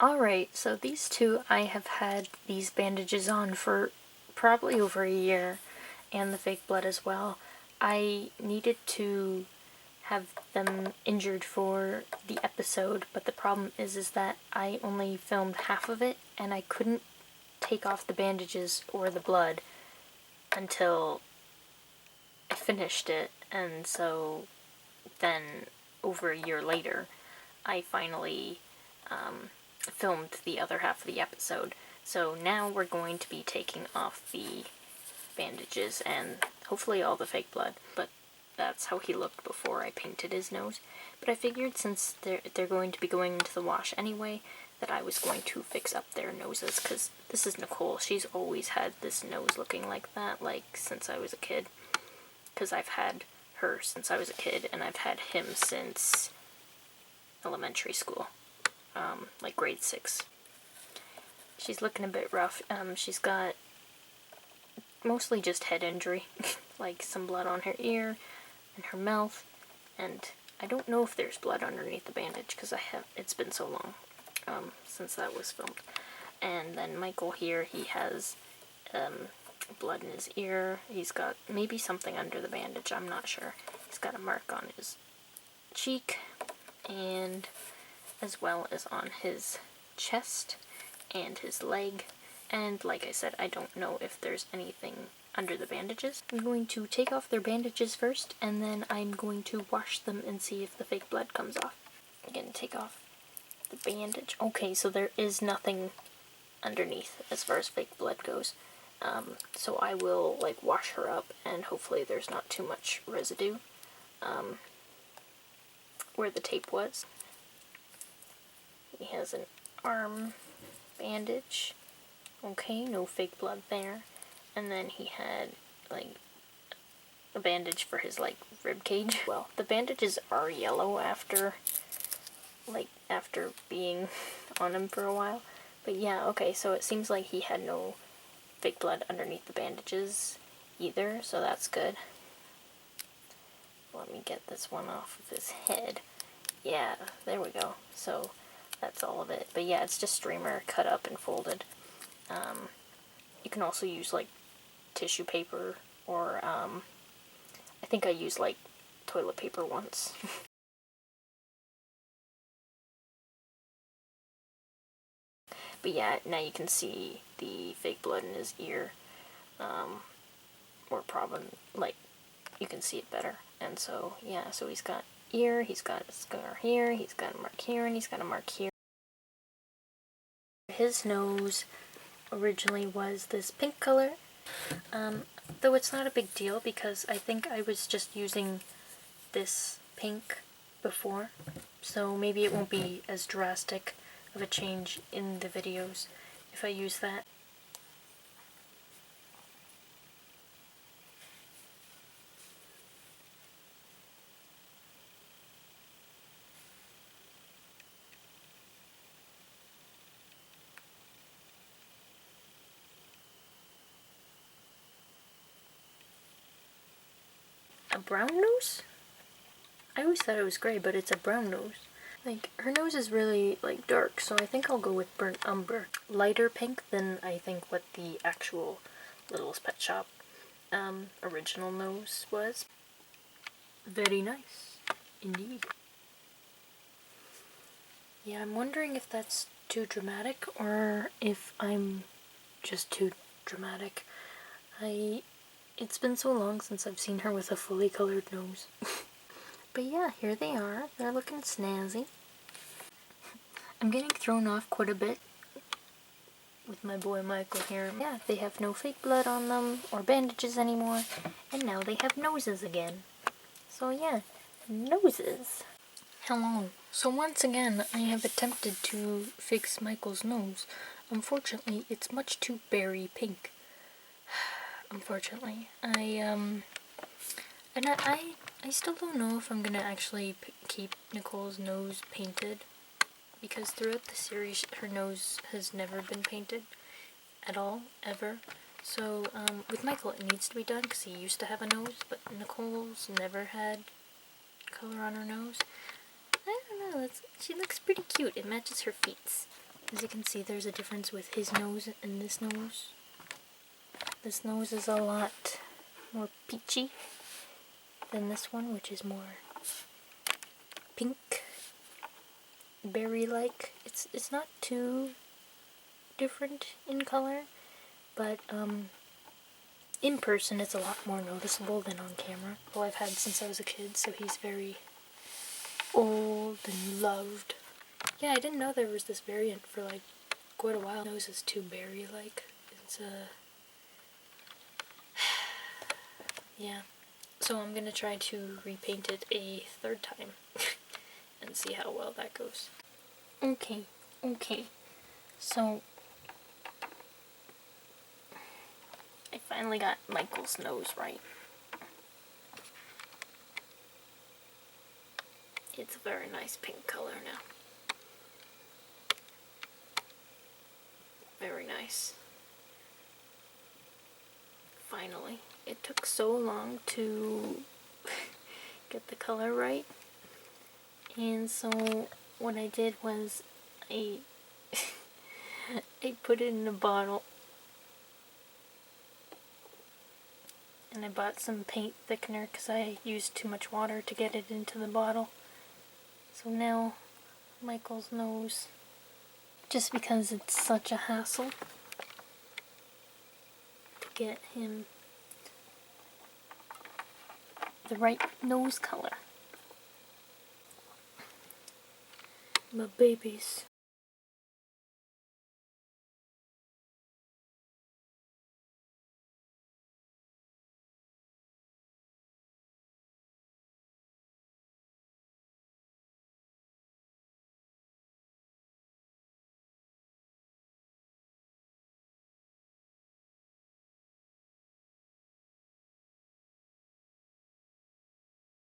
Alright, so these two, I have had these bandages on for probably over a year, and the fake blood as well. I needed to have them injured for the episode, but the problem is that I only filmed half of it, and I couldn't take off the bandages or the blood until I finished it, and so then over a year later, I finally filmed the other half of the episode. So now we're going to be taking off the bandages and hopefully all the fake blood, but that's how he looked before I painted his nose. But I figured since they're going to be going into the wash anyway, that I was going to fix up their noses, because this is Nicole. She's always had this nose looking like that, like, since I was a kid. Because I've had her since I was a kid, and I've had him since elementary school, like grade 6. She's looking a bit rough. She's got mostly just head injury, like some blood on her ear and her mouth, and I don't know if there's blood underneath the bandage because it's been so long since that was filmed. And then Michael here, he has blood in his ear. He's got maybe something under the bandage, I'm not sure. He's got a mark on his cheek, and as well as on his chest and his leg. And like I said, I don't know if there's anything under the bandages. I'm going to take off their bandages first, and then I'm going to wash them and see if the fake blood comes off. Again, take off the bandage. Okay, so there is nothing underneath as far as fake blood goes. So I will like wash her up, and hopefully there's not too much residue where the tape was. He has an arm bandage. Okay, no fake blood there. And then he had like a bandage for his like rib cage. Well, the bandages are yellow after being on him for a while. But yeah, okay, so it seems like he had no fake blood underneath the bandages either, so that's good. Let me get this one off of his head. Yeah, there we go. So that's all of it. But yeah, it's just streamer cut up and folded. You can also use like tissue paper, or I think I used like toilet paper once. But yeah, now you can see the fake blood in his ear, or probably, like, you can see it better. And so, yeah, so he's got ear, he's got a scar here, he's got a mark here, and he's got a mark here. His nose originally was this pink color, though it's not a big deal because I think I was just using this pink before, so maybe it won't be as drastic of a change in the videos if I use that. A brown nose? I always thought it was gray, but it's a brown nose. Like, her nose is really, like, dark, so I think I'll go with burnt umber. Lighter pink than I think what the actual Littlest Pet Shop original nose was. Very nice, indeed. Yeah, I'm wondering if that's too dramatic, or if I'm just too dramatic. It's been so long since I've seen her with a fully colored nose. But yeah, here they are. They're looking snazzy. I'm getting thrown off quite a bit with my boy Michael here. Yeah, they have no fake blood on them or bandages anymore, and now they have noses again. So yeah, noses. Hello. So once again, I have attempted to fix Michael's nose. Unfortunately, it's much too berry pink. Unfortunately, I still don't know if I'm gonna actually keep Nicole's nose painted, because throughout the series her nose has never been painted at all, ever. So with Michael it needs to be done because he used to have a nose, but Nicole's never had color on her nose. I don't know, she looks pretty cute. It matches her feet. As you can see, there's a difference with his nose and this nose. This nose is a lot more peachy than this one, which is more pink, berry-like. It's not too different in color, but in person it's a lot more noticeable than on camera. Well, I've had since I was a kid, so he's very old and loved. Yeah, I didn't know there was this variant for like quite a while. Nose is too berry-like. It's yeah. So I'm gonna try to repaint it a third time and see how well that goes. Okay. So I finally got Michael's nose right. It's a very nice pink color now. Very nice. Finally. It took so long to get the color right. And so what I did was I put it in a bottle. And I bought some paint thickener because I used too much water to get it into the bottle. So now Michael's nose, just because it's such a hassle to get him the right nose color. My babies.